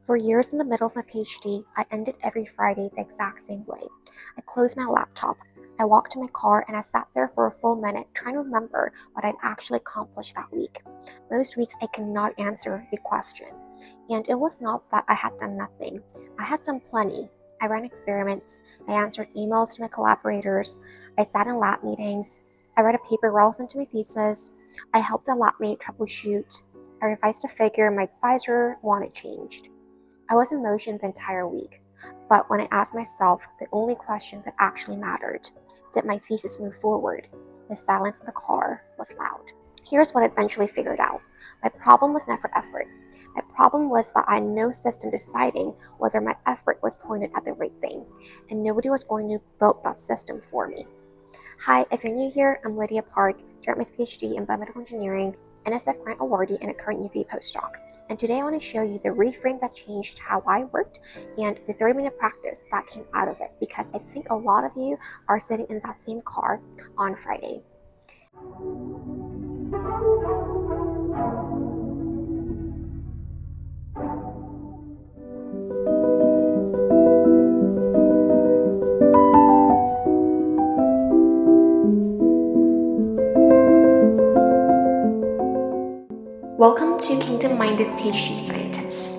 For years in the middle of my PhD, I ended every Friday the exact same way. I closed my laptop, I walked to my car, and I sat there for a full minute trying to remember what I'd actually accomplished that week. Most weeks I cannot answer the question. And it was not that I had done nothing. I had done plenty. I ran experiments, I answered emails to my collaborators, I sat in lab meetings, I read a paper relevant to my thesis, I helped a lab mate troubleshoot, I revised a figure my advisor wanted changed. I was in motion the entire week, but when I asked myself the only question that actually mattered, did my thesis move forward? The silence in the car was loud. Here's what I eventually figured out. My problem was never effort. My problem was that I had no system deciding whether my effort was pointed at the right thing, and nobody was going to build that system for me. Hi, if you're new here, I'm Lydia Park, director with PhD in biomedical engineering, NSF grant awardee, and a current UV postdoc. And today I want to show you the reframe that changed how I worked and the 30-minute practice that came out of it, because I think a lot of you are sitting in that same car on Friday. Welcome to Kingdom-Minded PhD Scientists.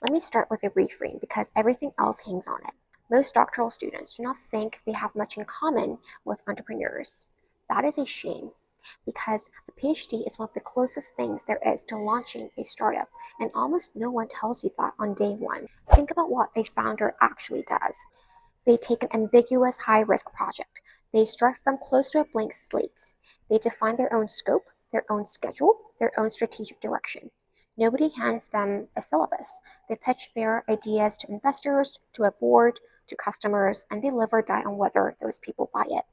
Let me start with a reframe because everything else hangs on it. Most doctoral students do not think they have much in common with entrepreneurs. That is a shame because a PhD is one of the closest things there is to launching a startup, and almost no one tells you that on day one. Think about what a founder actually does. They take an ambiguous high-risk project. They start from close to a blank slate. They define their own scope, their own schedule, their own strategic direction. Nobody hands them a syllabus. They pitch their ideas to investors, to a board, to customers, and they live or die on whether those people buy it.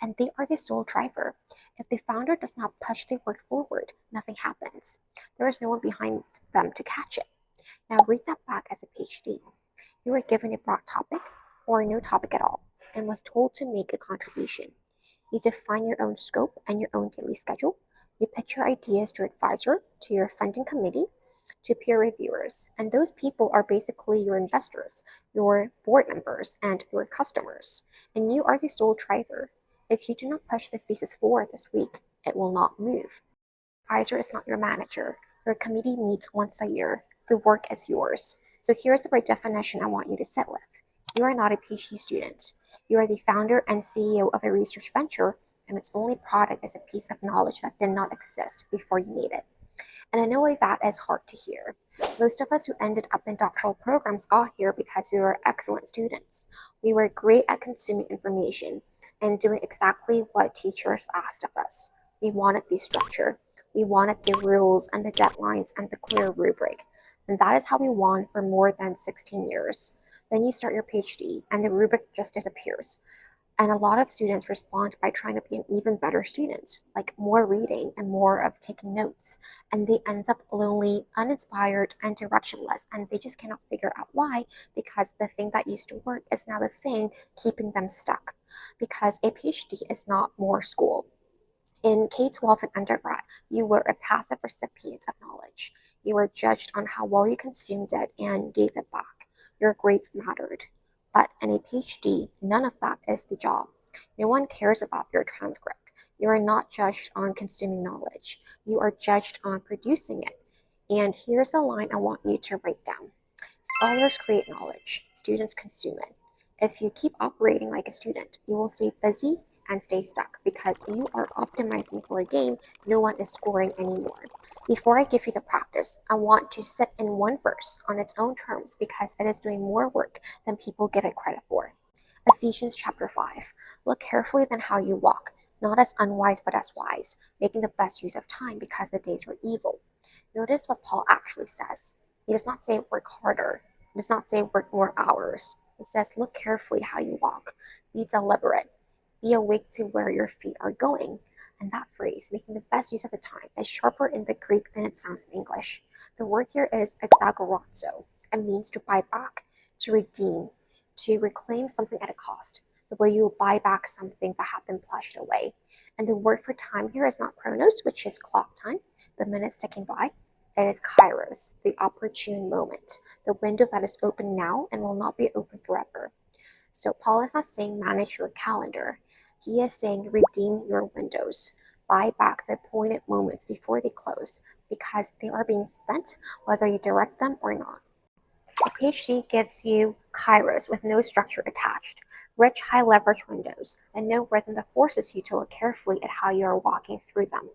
And they are the sole driver. If the founder does not push their work forward, nothing happens. There is no one behind them to catch it. Now read that back as a PhD. You were given a broad topic or no topic at all and was told to make a contribution. You define your own scope and your own daily schedule. You pitch your ideas to your advisor, to your funding committee, to peer reviewers. And those people are basically your investors, your board members, and your customers. And you are the sole driver. If you do not push the thesis forward this week, it will not move. Advisor is not your manager. Your committee meets once a year. The work is yours. So here's the right definition I want you to sit with. You are not a PhD student. You are the founder and CEO of a research venture, and its only product is a piece of knowledge that did not exist before you made it. And I know that is hard to hear. Most of us who ended up in doctoral programs got here because we were excellent students. We were great at consuming information and doing exactly what teachers asked of us. We wanted the structure. We wanted the rules and the deadlines and the clear rubric. And that is how we won for more than 16 years. Then you start your PhD and the rubric just disappears. And a lot of students respond by trying to be an even better student, like more reading and more of taking notes. And they end up lonely, uninspired, and directionless. And they just cannot figure out why, because the thing that used to work is now the thing keeping them stuck. Because a PhD is not more school. In K-12 and undergrad, you were a passive recipient of knowledge. You were judged on how well you consumed it and gave it back. Your grades mattered. But in a PhD, none of that is the job. No one cares about your transcript. You are not judged on consuming knowledge. You are judged on producing it. And here's the line I want you to write down. Scholars create knowledge. Students consume it. If you keep operating like a student, you will stay busy and stay stuck because you are optimizing for a game no one is scoring anymore. Before I give you the practice, I want to sit in one verse on its own terms because it is doing more work than people give it credit for. Ephesians chapter 5. Look carefully then how you walk, not as unwise but as wise, making the best use of time because the days were evil. Notice what Paul actually says. He does not say work harder. He does not say work more hours. He says look carefully how you walk. Be deliberate. Be awake to where your feet are going. And that phrase, making the best use of the time, is sharper in the Greek than it sounds in English. The word here is exagorazo. It means to buy back, to redeem, to reclaim something at a cost. The way you buy back something that had been plushed away. And the word for time here is not chronos, which is clock time, the minutes ticking by. It is kairos, the opportune moment, the window that is open now and will not be open forever. So Paul is not saying manage your calendar. He is saying redeem your windows. Buy back the appointed moments before they close because they are being spent whether you direct them or not. A PhD gives you kairos with no structure attached, rich high leverage windows, and no rhythm that forces you to look carefully at how you are walking through them.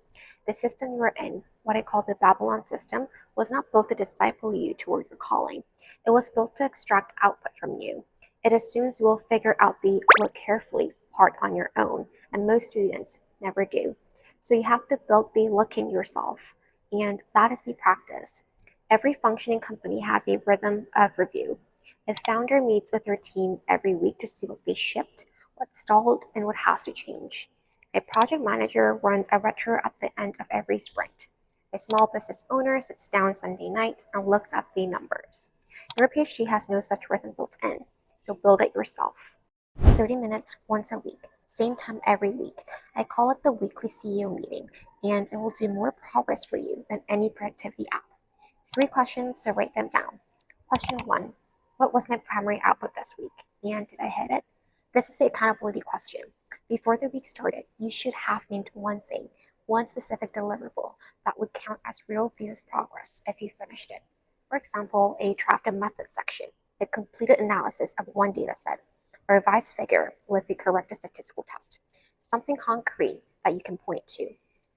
The system you are in, what I call the Babylon system, was not built to disciple you toward your calling. It was built to extract output from you. It assumes you will figure out the look carefully part on your own, and most students never do. So you have to build the looking yourself, and that is the practice. Every functioning company has a rhythm of review. A founder meets with their team every week to see what they shipped, what stalled, and what has to change. A project manager runs a retro at the end of every sprint. A small business owner sits down Sunday night and looks at the numbers. Your PhD has no such rhythm built in, so build it yourself. 30 minutes once a week, same time every week. I call it the weekly CEO meeting, and it will do more progress for you than any productivity app. 3 questions, so write them down. Question 1. What was my primary output this week? And did I hit it? This is the accountability question. Before the week started, you should have named one thing, one specific deliverable that would count as real thesis progress if you finished it. For example, a drafted method section, a completed analysis of one data set, a revised figure with the correct statistical test. Something concrete that you can point to.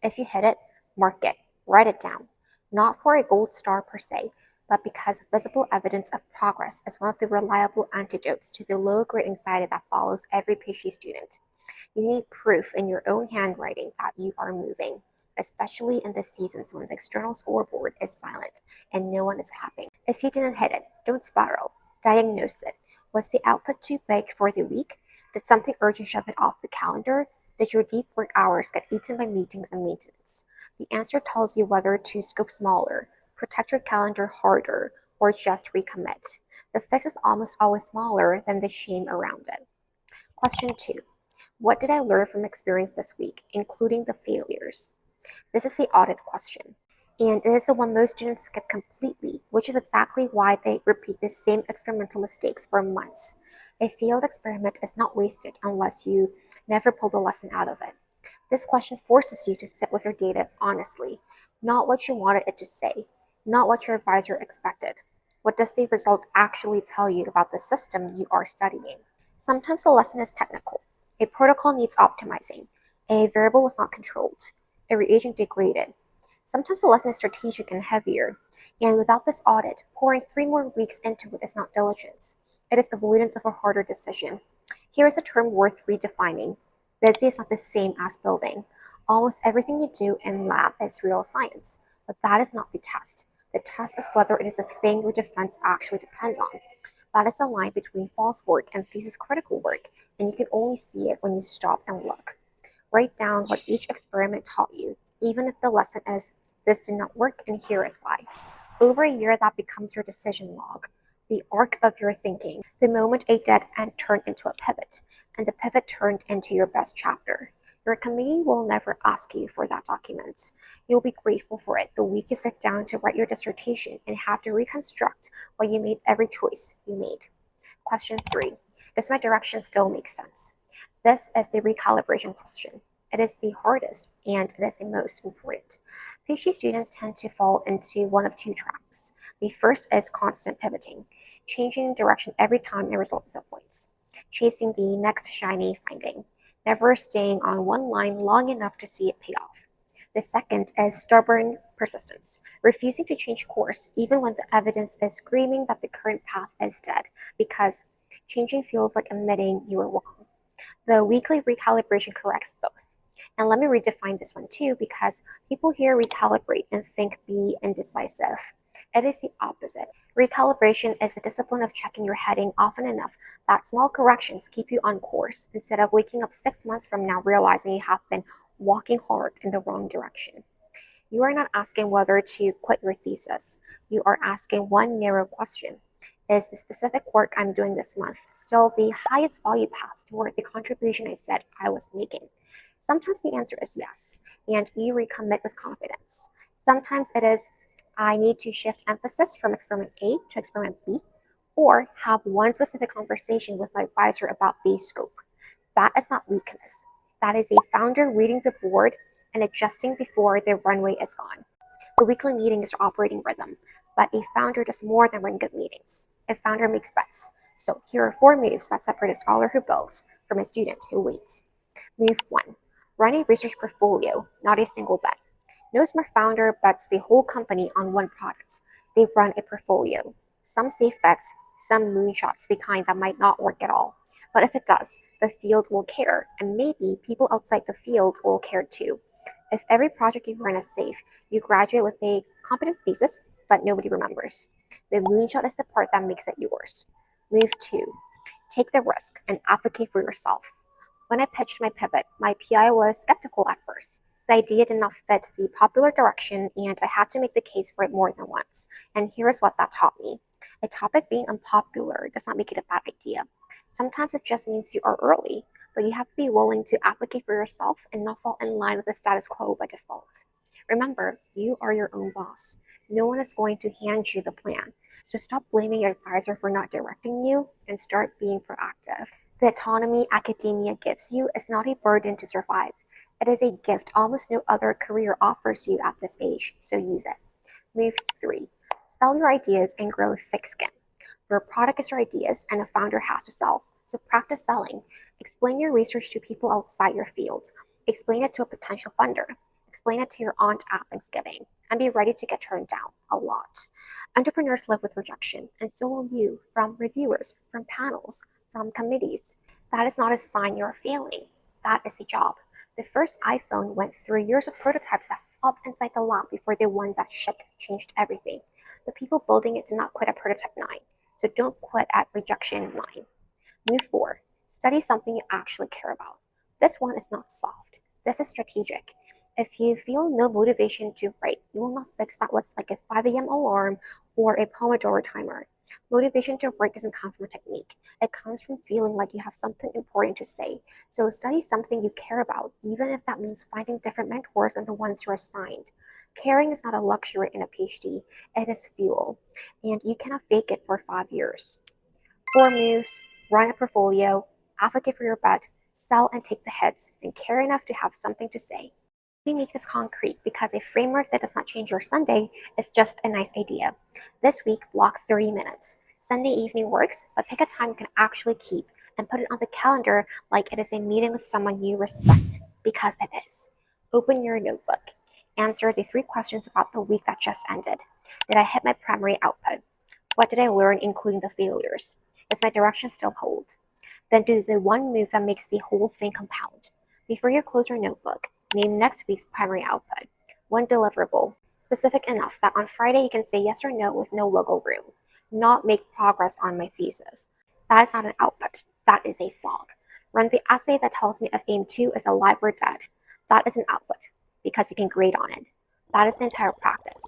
If you hit it, mark it, write it down. Not for a gold star per se, but because visible evidence of progress is one of the reliable antidotes to the low-grade anxiety that follows every PhD student. You need proof in your own handwriting that you are moving, especially in the seasons when the external scoreboard is silent and no one is clapping. If you didn't hit it, don't spiral. Diagnose it. Was the output too big for the week? Did something urgent shove it off the calendar? Did your deep work hours get eaten by meetings and maintenance? The answer tells you whether to scope smaller, protect your calendar harder, or just recommit. The fix is almost always smaller than the shame around it. Question 2. What did I learn from experience this week, including the failures? This is the audit question, and it is the one most students skip completely, which is exactly why they repeat the same experimental mistakes for months. A failed experiment is not wasted unless you never pull the lesson out of it. This question forces you to sit with your data honestly, not what you wanted it to say, not what your advisor expected. What does the result actually tell you about the system you are studying? Sometimes the lesson is technical. A protocol needs optimizing. A variable was not controlled. A reagent degraded. Sometimes the lesson is strategic and heavier, and without this audit, pouring 3 more weeks into it is not diligence. It is avoidance of a harder decision. Here is a term worth redefining. Busy is not the same as building. Almost everything you do in lab is real science, but that is not the test. The test is whether it is a thing your defense actually depends on. That is the line between false work and thesis critical work, and you can only see it when you stop and look. Write down what each experiment taught you, even if the lesson is, this did not work and here is why. Over a year, that becomes your decision log, the arc of your thinking, the moment a dead end turned into a pivot, and the pivot turned into your best chapter. Your committee will never ask you for that document. You'll be grateful for it the week you sit down to write your dissertation and have to reconstruct why you made every choice you made. Question 3. Does my direction still make sense? This is the recalibration question. It is the hardest and it is the most important. PhD students tend to fall into one of 2 tracks. The first is constant pivoting, changing direction every time a result disappoints, chasing the next shiny finding, never staying on one line long enough to see it pay off. The second is stubborn persistence, refusing to change course even when the evidence is screaming that the current path is dead, because changing feels like admitting you were wrong. The weekly recalibration corrects both. And let me redefine this one too, because people hear recalibrate and think be indecisive. It is the opposite. Recalibration is the discipline of checking your heading often enough that small corrections keep you on course instead of waking up 6 months from now realizing you have been walking hard in the wrong direction. You are not asking whether to quit your thesis. You are asking one narrow question. Is the specific work I'm doing this month still the highest value path toward the contribution I said I was making? Sometimes the answer is yes, and you recommit with confidence. Sometimes it is, I need to shift emphasis from experiment A to experiment B, or have one specific conversation with my advisor about the scope. That is not weakness. That is a founder reading the board and adjusting before the runway is gone. The weekly meeting is your operating rhythm, but a founder does more than run good meetings. A founder makes bets. So here are 4 moves that separate a scholar who builds from a student who waits. Move 1. Run a research portfolio, not a single bet. No smart founder bets the whole company on one product. They run a portfolio. Some safe bets, some moonshots, the kind that might not work at all. But if it does, the field will care, and maybe people outside the field will care too. If every project you run is safe, you graduate with a competent thesis, but nobody remembers. The moonshot is the part that makes it yours. Move 2. Take the risk and advocate for yourself. When I pitched my pivot, my PI was skeptical at first. The idea did not fit the popular direction, and I had to make the case for it more than once. And here's what that taught me. A topic being unpopular does not make it a bad idea. Sometimes it just means you are early, but you have to be willing to advocate for yourself and not fall in line with the status quo by default. Remember, you are your own boss. No one is going to hand you the plan. So stop blaming your advisor for not directing you and start being proactive. The autonomy academia gives you is not a burden to survive. It is a gift almost no other career offers you at this age, so use it. Move 3. Sell your ideas and grow thick skin. Your product is your ideas, and a founder has to sell. So practice selling. Explain your research to people outside your field. Explain it to a potential funder. Explain it to your aunt at Thanksgiving. And be ready to get turned down a lot. Entrepreneurs live with rejection, and so will you, from reviewers, from panels, from committees. That is not a sign you're failing. That is the job. The first iPhone went through years of prototypes that flopped inside the lab before the one that changed everything. The people building it did not quit at prototype 9, so don't quit at rejection 9. Move 4. Study something you actually care about. This one is not soft. This is strategic. If you feel no motivation to write, you will not fix that with like a 5 a.m. alarm or a Pomodoro timer. Motivation to write doesn't come from a technique. It comes from feeling like you have something important to say. So study something you care about, even if that means finding different mentors than the ones you're assigned. Caring is not a luxury in a PhD. It is fuel. And you cannot fake it for 5 years. 4 moves: run a portfolio, advocate for your bet, sell and take the hits, and care enough to have something to say. We make this concrete because a framework that does not change your Sunday is just a nice idea. This week, block 30 minutes. Sunday evening works, but pick a time you can actually keep and put it on the calendar like it is a meeting with someone you respect, because it is. Open your notebook. Answer the 3 questions about the week that just ended. Did I hit my primary output? What did I learn, including the failures? Does my direction still hold? Then do the one move that makes the whole thing compound. Before you close your notebook, name next week's primary output. One deliverable, specific enough that on Friday you can say yes or no with no wiggle room. Not make progress on my thesis. That is not an output. That is a fog. Run the essay that tells me if aim 2 is alive or dead. That is an output, because you can grade on it. That is the entire practice.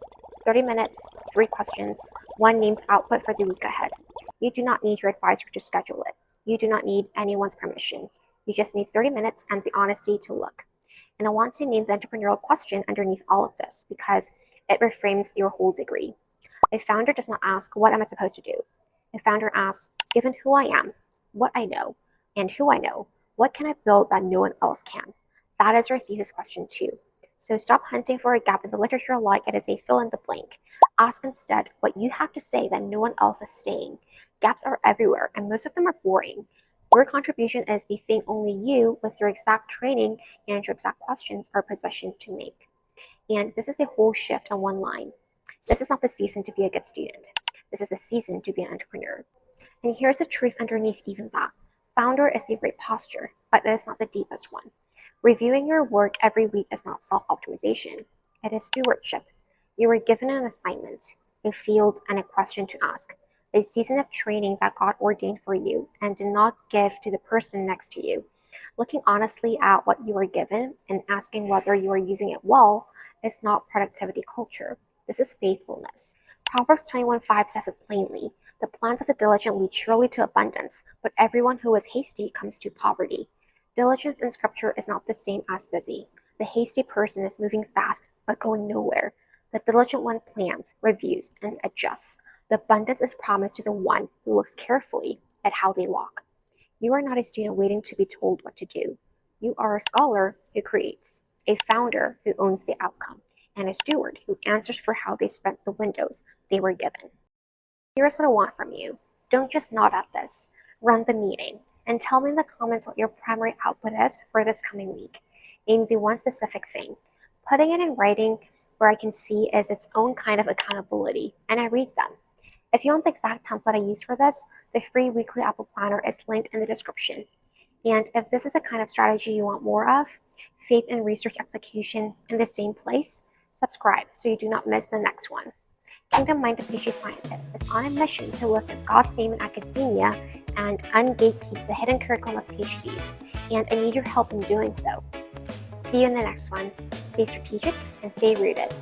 30 minutes, 3 questions, 1 named output for the week ahead. You do not need your advisor to schedule it. You do not need anyone's permission. You just need 30 minutes and the honesty to look. And I want to name the entrepreneurial question underneath all of this because it reframes your whole degree. A founder does not ask, what am I supposed to do? A founder asks, given who I am, what I know, and who I know, what can I build that no one else can? That is your thesis question too. So stop hunting for a gap in the literature like it is a fill in the blank. Ask instead what you have to say that no one else is saying. Gaps are everywhere, and most of them are boring. Your contribution is the thing only you, with your exact training and your exact questions, are positioned to make. And this is a whole shift on one line. This is not the season to be a good student. This is the season to be an entrepreneur. And here's the truth underneath even that. Founder is the great posture, but it is not the deepest one. Reviewing your work every week is not self-optimization. It is stewardship. You were given an assignment, a field, and a question to ask. A season of training that God ordained for you and did not give to the person next to you. Looking honestly at what you were given and asking whether you are using it well is not productivity culture. This is faithfulness. Proverbs 21:5 says it plainly. The plans of the diligent lead surely to abundance, but everyone who is hasty comes to poverty. Diligence in scripture is not the same as busy. The hasty person is moving fast, but going nowhere. The diligent one plans, reviews, and adjusts. The abundance is promised to the one who looks carefully at how they walk. You are not a student waiting to be told what to do. You are a scholar who creates, a founder who owns the outcome, and a steward who answers for how they spent the windows they were given. Here's what I want from you. Don't just nod at this. Run the meeting and tell me in the comments what your primary output is for this coming week. Name the one specific thing. Putting it in writing where I can see is its own kind of accountability, and I read them. If you want the exact template I use for this, the free weekly Apple Planner is linked in the description. And if this is the kind of strategy you want more of, faith and research execution in the same place, subscribe so you do not miss the next one. Kingdom-minded PhD scientists is on a mission to lift up God's name in academia and ungatekeep the hidden curriculum of PhDs, and I need your help in doing so. See you in the next one. Stay strategic and stay rooted.